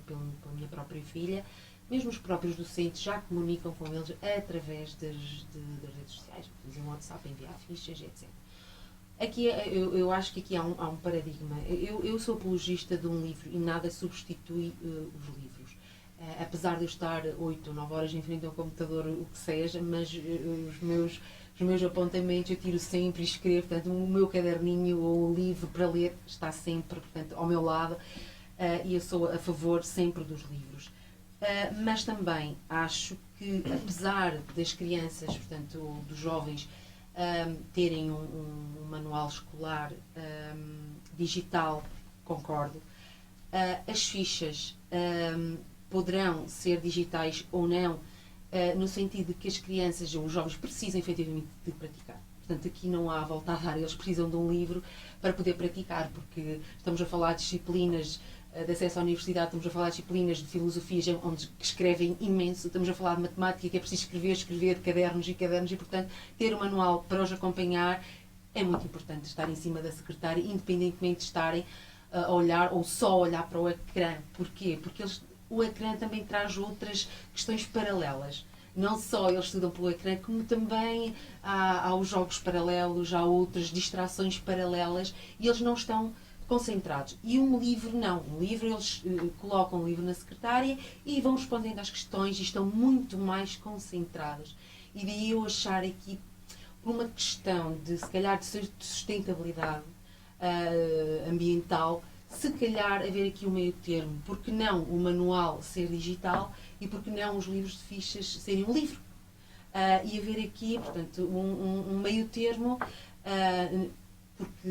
minha própria filha, mesmo os próprios docentes já comunicam com eles através das redes sociais, usam o WhatsApp, enviar fichas, etc. Aqui, eu acho que aqui há um paradigma. Eu sou apologista de um livro e nada substitui os livros. Apesar de eu estar 8 ou 9 horas em frente a um computador, o que seja, mas os meus apontamentos eu tiro sempre e escrevo. Portanto, o meu caderninho ou o livro para ler está sempre, portanto, ao meu lado e eu sou a favor sempre dos livros. Mas também acho que, apesar das crianças, portanto, dos jovens, terem um manual escolar digital, concordo. As fichas poderão ser digitais ou não, no sentido de que as crianças ou os jovens precisam efetivamente de praticar. Portanto, aqui não há volta a dar, eles precisam de um livro para poder praticar, porque estamos a falar de disciplinas de acesso à universidade, estamos a falar de disciplinas de filosofias onde escrevem imenso, estamos a falar de matemática, que é preciso escrever de cadernos e cadernos e, portanto, ter um manual para os acompanhar é muito importante, estar em cima da secretária, independentemente de estarem a olhar ou só olhar para o ecrã. Porquê? Porque o ecrã também traz outras questões paralelas. Não só eles estudam pelo ecrã, como também há os jogos paralelos, há outras distrações paralelas e eles não estão concentrados. E um livro não. Um livro, eles colocam o livro na secretária e vão respondendo às questões e estão muito mais concentrados. E daí eu achar aqui, por uma questão de, se calhar, de sustentabilidade ambiental, se calhar haver aqui um meio termo. Porque não o manual ser digital e porque não os livros de fichas serem um livro. E haver aqui, portanto, um meio termo, porque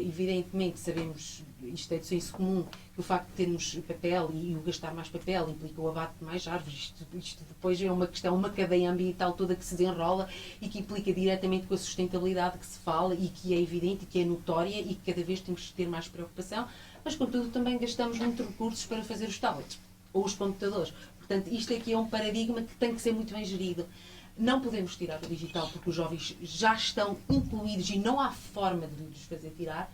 evidentemente sabemos, isto é de senso comum, que o facto de termos papel e o gastar mais papel implica o abate de mais árvores. Isto depois é uma questão, uma cadeia ambiental toda que se desenrola e que implica diretamente com a sustentabilidade que se fala e que é evidente e que é notória e que cada vez temos de ter mais preocupação, mas contudo também gastamos muitos recursos para fazer os tablets ou os computadores. Portanto, isto aqui é um paradigma que tem que ser muito bem gerido. Não podemos tirar o digital porque os jovens já estão incluídos e não há forma de lhes fazer tirar,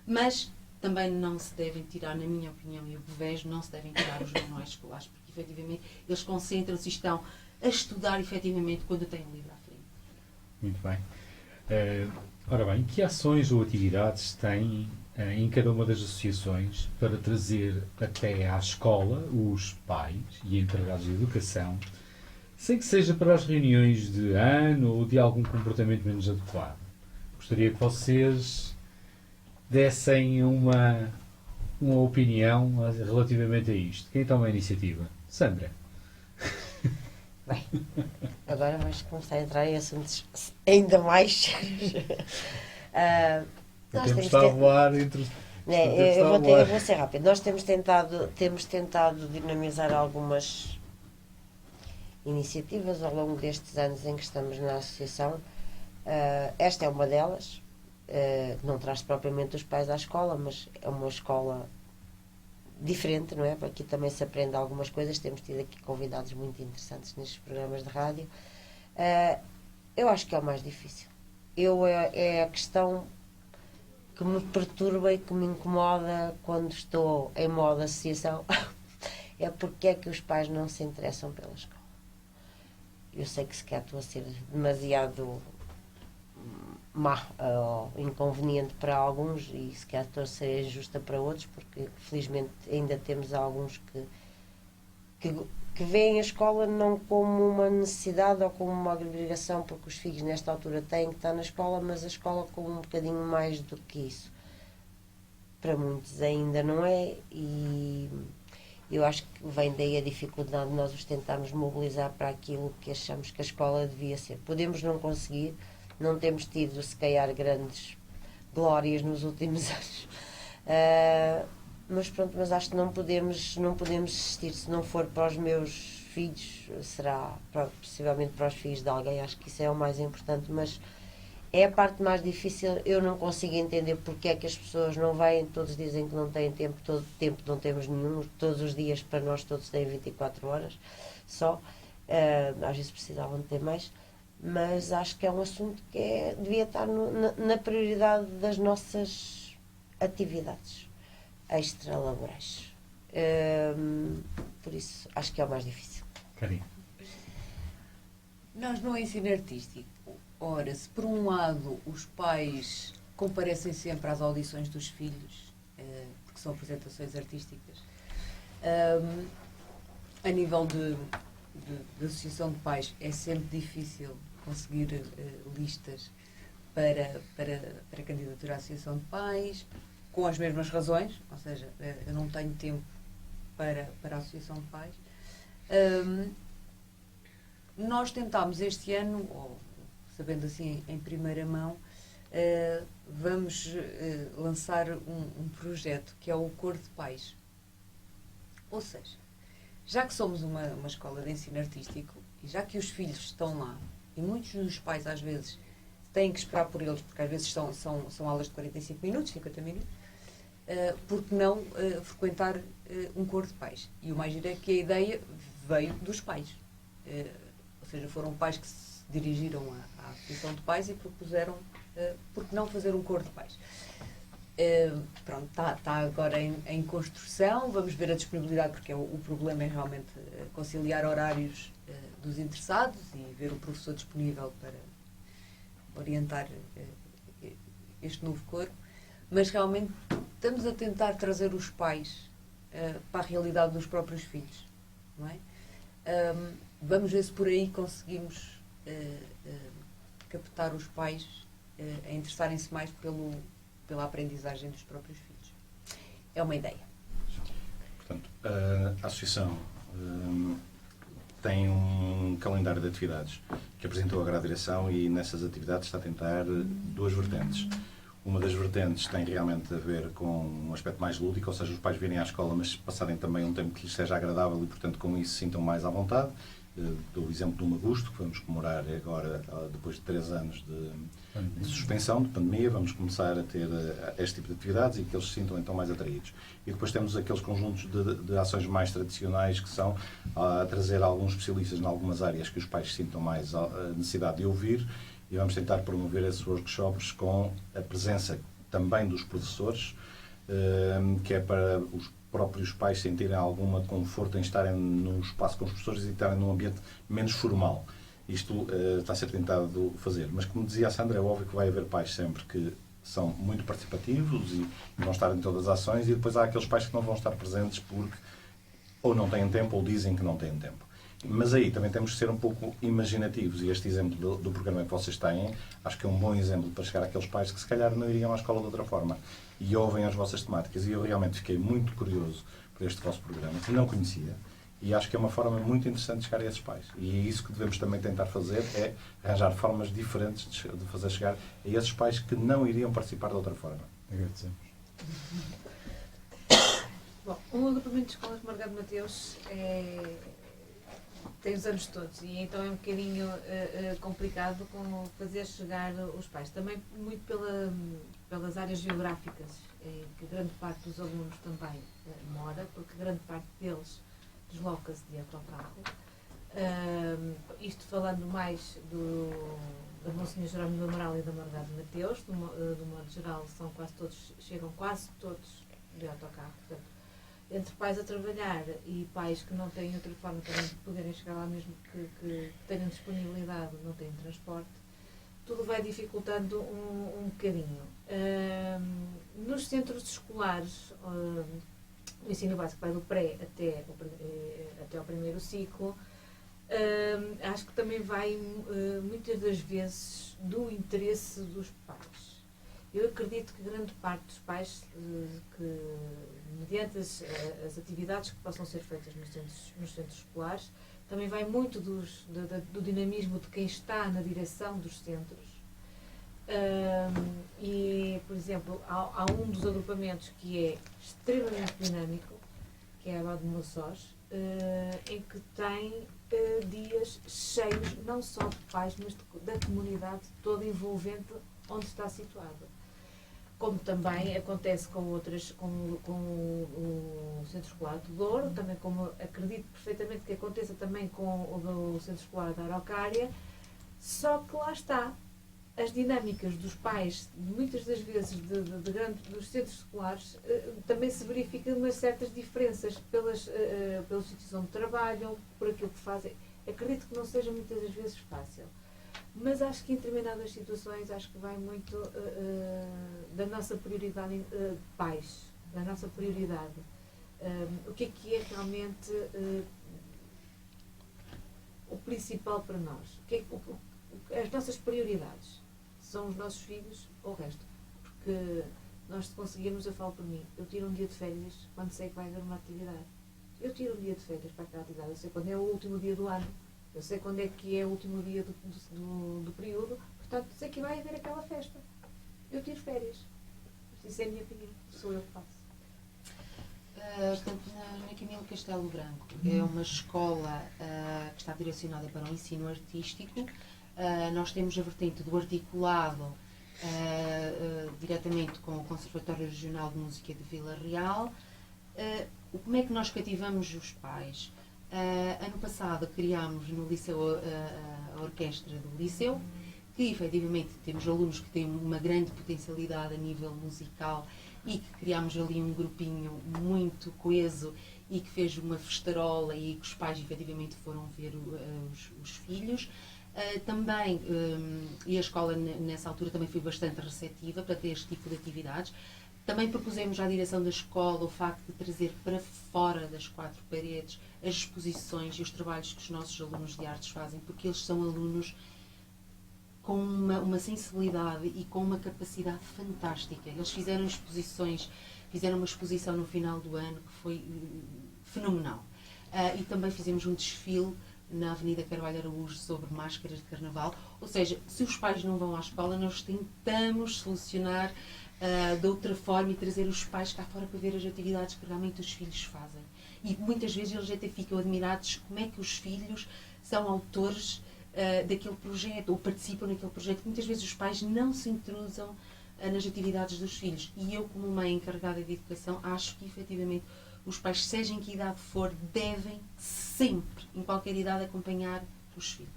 mas também não se devem tirar, na minha opinião, e eu vejo, não se devem tirar os manuais escolares, porque efetivamente eles concentram-se e estão a estudar efetivamente quando têm um livro à frente. Muito bem. Ora bem, que ações ou atividades têm em cada uma das associações para trazer até à escola os pais e encarregados de educação, sem que seja para as reuniões de ano ou de algum comportamento menos adequado? Gostaria que vocês dessem uma opinião relativamente a isto. Quem toma a iniciativa? Sandra. Bem, agora vamos começar a entrar em assuntos ainda mais sérios. O tempo está a voar entre os... Eu vou ser rápido. Nós temos tentado dinamizar algumas iniciativas ao longo destes anos em que estamos na associação. Esta é uma delas. Não traz propriamente os pais à escola, mas é uma escola diferente, não é? Aqui também se aprende algumas coisas. Temos tido aqui convidados muito interessantes nestes programas de rádio. Eu acho que é o mais difícil. É a questão que me perturba e que me incomoda quando estou em modo associação. É porque é que os pais não se interessam pela escola. Eu sei que se calhar estou a ser demasiado má ou inconveniente para alguns e se calhar estou a ser injusta para outros, porque felizmente ainda temos alguns que veem a escola não como uma necessidade ou como uma obrigação, porque os filhos nesta altura têm que estar na escola, mas a escola como um bocadinho mais do que isso. Para muitos ainda não é, e eu acho que vem daí a dificuldade de nós os tentarmos mobilizar para aquilo que achamos que a escola devia ser. Podemos não conseguir, não temos tido, se calhar, grandes glórias nos últimos anos. Mas pronto, mas acho que não podemos desistir. Se não for para os meus filhos, será possivelmente para os filhos de alguém. Acho que isso é o mais importante, mas é a parte mais difícil. Eu não consigo entender porque é que as pessoas não vêm. Todos dizem que não têm tempo, todo o tempo não temos nenhum. Todos os dias para nós todos têm 24 horas só. Às vezes precisavam de ter mais. Mas acho que é um assunto que devia estar na prioridade das nossas atividades extralaborais. Por isso, acho que é o mais difícil. Karine. Nós no ensino artístico, ora, se por um lado os pais comparecem sempre às audições dos filhos, porque são apresentações artísticas, a nível de associação de pais é sempre difícil conseguir listas para candidatura à associação de pais, com as mesmas razões, ou seja, eu não tenho tempo para a associação de pais. Nós tentámos este ano, ou sabendo assim em primeira mão, vamos lançar um projeto que é o Cor de Pais. Ou seja, já que somos uma escola de ensino artístico e já que os filhos estão lá e muitos dos pais às vezes têm que esperar por eles, porque às vezes são aulas de 45 minutos, 50 minutos, porque não frequentar um cor de pais? E o mais giro é que a ideia veio dos pais. Ou seja, foram pais que se dirigiram à associação de pais e propuseram por que não fazer um cor de pais. Pronto, está agora em construção, vamos ver a disponibilidade, porque o problema é realmente conciliar horários dos interessados e ver o professor disponível para orientar este novo coro, mas realmente estamos a tentar trazer os pais para a realidade dos próprios filhos, não é? Vamos ver se por aí conseguimos captar os pais a interessarem-se mais pela aprendizagem dos próprios filhos. É uma ideia. Portanto, a Associação tem um calendário de atividades que apresentou agora à direção e nessas atividades está a tentar duas vertentes. Uma das vertentes tem realmente a ver com um aspecto mais lúdico, ou seja, os pais virem à escola, mas passarem também um tempo que lhes seja agradável e, portanto, com isso se sintam mais à vontade. Dou o exemplo do Magusto, que vamos comemorar agora, depois de 3 anos de suspensão, de pandemia, vamos começar a ter este tipo de atividades e que eles se sintam então mais atraídos. E depois temos aqueles conjuntos de ações mais tradicionais, que são a trazer alguns especialistas em algumas áreas que os pais sintam mais a necessidade de ouvir, e vamos tentar promover esses workshops com a presença também dos professores, que é para os próprios pais sentirem algum conforto em estarem no espaço com os professores e estarem num ambiente menos formal. Isto está a ser tentado fazer. Mas, como dizia a Sandra, é óbvio que vai haver pais sempre que são muito participativos e vão estar em todas as ações, e depois há aqueles pais que não vão estar presentes porque ou não têm tempo ou dizem que não têm tempo. Mas aí também temos que ser um pouco imaginativos, e este exemplo do programa que vocês têm, acho que é um bom exemplo para chegar àqueles pais que se calhar não iriam à escola de outra forma e ouvem as vossas temáticas. E eu realmente fiquei muito curioso por este vosso programa, que não conhecia, e acho que é uma forma muito interessante de chegar a esses pais. E é isso que devemos também tentar fazer, é arranjar formas diferentes de fazer chegar a esses pais que não iriam participar de outra forma. Agradecemos. Bom, o agrupamento de escolas Margado Mateus tem os anos todos, e então é um bocadinho complicado como fazer chegar os pais. Também muito pelas áreas geográficas, em que grande parte dos alunos também mora, porque grande parte deles desloca-se de autocarro. Isto falando mais da Monsenhor Jerónimo do Amaral e da Margado Mateus, do modo geral chegam quase todos de autocarro. Portanto, entre pais a trabalhar e pais que não têm outra forma também de poderem chegar lá, mesmo que tenham disponibilidade, não têm transporte, tudo vai dificultando um bocadinho. Nos centros escolares, o ensino básico vai do pré até ao primeiro ciclo, acho que também vai muitas das vezes do interesse dos pais. Eu acredito que grande parte dos pais, mediante as atividades que possam ser feitas nos centros escolares, também vai muito do dinamismo de quem está na direção dos centros. E, por exemplo, há um dos agrupamentos que é extremamente dinâmico, que é a Abade de Moçós, em que tem dias cheios, não só de pais, mas da comunidade toda envolvente onde está situado. Como também acontece com o Centro Escolar de Douro, também como acredito perfeitamente que aconteça também com o Centro Escolar da Araucária, só que lá está, as dinâmicas dos pais, muitas das vezes dos centros escolares, também se verificam umas certas diferenças pelos sítios onde trabalham, por aquilo que fazem. Acredito que não seja muitas das vezes fácil. Mas acho que em determinadas situações, acho que vai muito da nossa prioridade de pais, da nossa prioridade. O que é realmente o principal para nós? As nossas prioridades são os nossos filhos ou o resto? Porque nós, se conseguirmos, eu falo por mim, eu tiro um dia de férias quando sei que vai haver uma atividade. Eu tiro um dia de férias para aquela atividade, eu sei quando é o último dia do ano. Eu sei quando é que é o último dia do período, portanto, sei que vai haver aquela festa. Eu tiro férias. Isso é a minha opinião, sou eu que faço. Portanto, na Camilo Castelo Branco é uma escola que está direcionada para o ensino artístico. Nós temos a vertente do articulado diretamente com o Conservatório Regional de Música de Vila Real. Como é que nós cativamos os pais? Ano passado criámos no Liceu a orquestra do Liceu, que efetivamente temos alunos que têm uma grande potencialidade a nível musical e que criámos ali um grupinho muito coeso e que fez uma festarola e que os pais efetivamente foram ver os filhos. Também, e a escola nessa altura também foi bastante receptiva para ter este tipo de atividades. Também propusemos à direção da escola o facto de trazer para fora das 4 paredes as exposições e os trabalhos que os nossos alunos de artes fazem, porque eles são alunos com uma sensibilidade e com uma capacidade fantástica. Eles fizeram uma exposição no final do ano que foi fenomenal. E também fizemos um desfile na Avenida Carvalho Araújo sobre máscaras de carnaval. Ou seja, se os pais não vão à escola, nós tentamos solucionar de outra forma e trazer os pais cá fora para ver as atividades que realmente os filhos fazem. E muitas vezes eles até ficam admirados como é que os filhos são autores daquele projeto, ou participam naquele projeto. Muitas vezes os pais não se intrusam nas atividades dos filhos. E eu, como mãe encarregada de educação, acho que, efetivamente, os pais, seja em que idade for, devem sempre, em qualquer idade, acompanhar os filhos.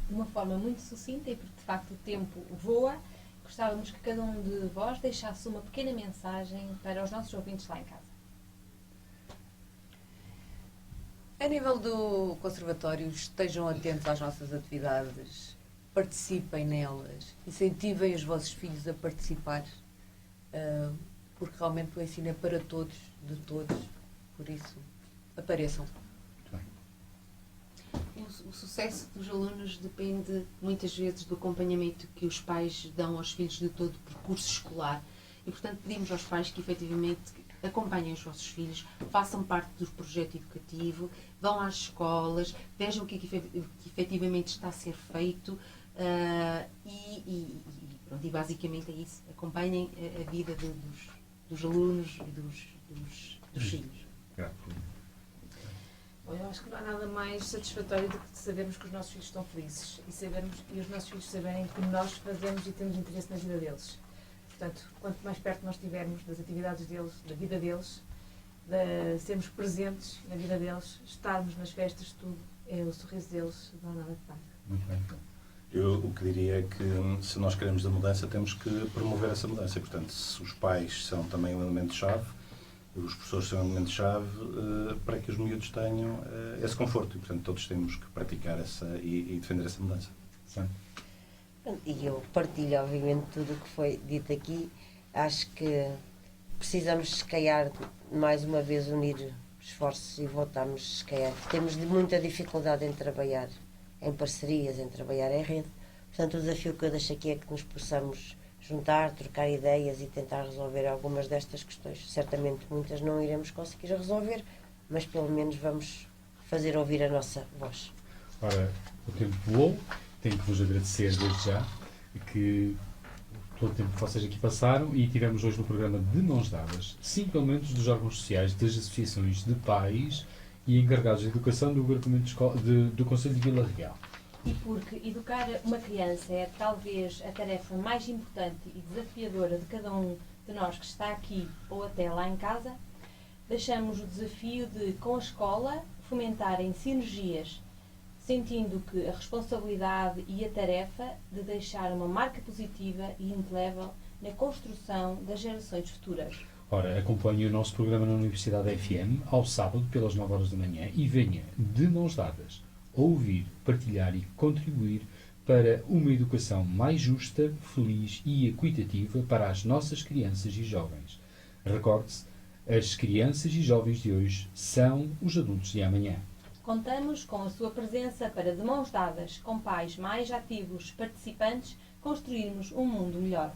De uma forma muito sucinta, e porque de facto o tempo voa, gostávamos que cada um de vós deixasse uma pequena mensagem para os nossos ouvintes lá em casa. A nível do conservatório, estejam atentos às nossas atividades, participem nelas, incentivem os vossos filhos a participar, porque realmente o ensino é para todos, de todos, por isso, apareçam. O sucesso dos alunos depende muitas vezes do acompanhamento que os pais dão aos filhos de todo o percurso escolar e, portanto, pedimos aos pais que efetivamente acompanhem os vossos filhos, façam parte do projeto educativo, vão às escolas, vejam o que efetivamente está a ser feito pronto, e basicamente é isso. Acompanhem a vida dos alunos e dos filhos. Bom, eu acho que não há nada mais satisfatório do que sabermos que os nossos filhos estão felizes e os nossos filhos saberem que nós fazemos e temos interesse na vida deles. Portanto, quanto mais perto nós estivermos das atividades deles, da vida deles, de sermos presentes na vida deles, estarmos nas festas, tudo, o sorriso deles não há nada que pague. Muito bem. Eu o que diria é que, se nós queremos a mudança, temos que promover essa mudança. E, portanto, se os pais são também um elemento-chave, os professores são um elemento-chave para que os miúdos tenham esse conforto. E, portanto, todos temos que praticar e defender essa mudança. Sim. E eu partilho, obviamente, tudo o que foi dito aqui. Acho que precisamos, se calhar, mais uma vez unir esforços e voltarmos, se calhar. Temos muita dificuldade em trabalhar em parcerias, em trabalhar em rede. Portanto, o desafio que eu deixo aqui é que nos possamos juntar, trocar ideias e tentar resolver algumas destas questões. Certamente muitas não iremos conseguir resolver, mas pelo menos vamos fazer ouvir a nossa voz. Ora, o tempo voou, tenho que vos agradecer desde já que todo o tempo que vocês aqui passaram e tivemos hoje no programa de mãos dadas 5 elementos dos órgãos sociais, das associações de pais e encarregados de educação do agrupamento do Conselho de Vila Real. E porque educar uma criança é talvez a tarefa mais importante e desafiadora de cada um de nós que está aqui ou até lá em casa, deixamos o desafio de, com a escola, fomentarem sinergias, sentindo que a responsabilidade e a tarefa de deixar uma marca positiva e indelével na construção das gerações futuras. Ora, acompanhe o nosso programa na Universidade FM ao sábado pelas 9 horas da manhã e venha de mãos dadas ouvir, partilhar e contribuir para uma educação mais justa, feliz e equitativa para as nossas crianças e jovens. Recorde-se, as crianças e jovens de hoje são os adultos de amanhã. Contamos com a sua presença para, de mãos dadas, com pais mais ativos, participantes, construirmos um mundo melhor.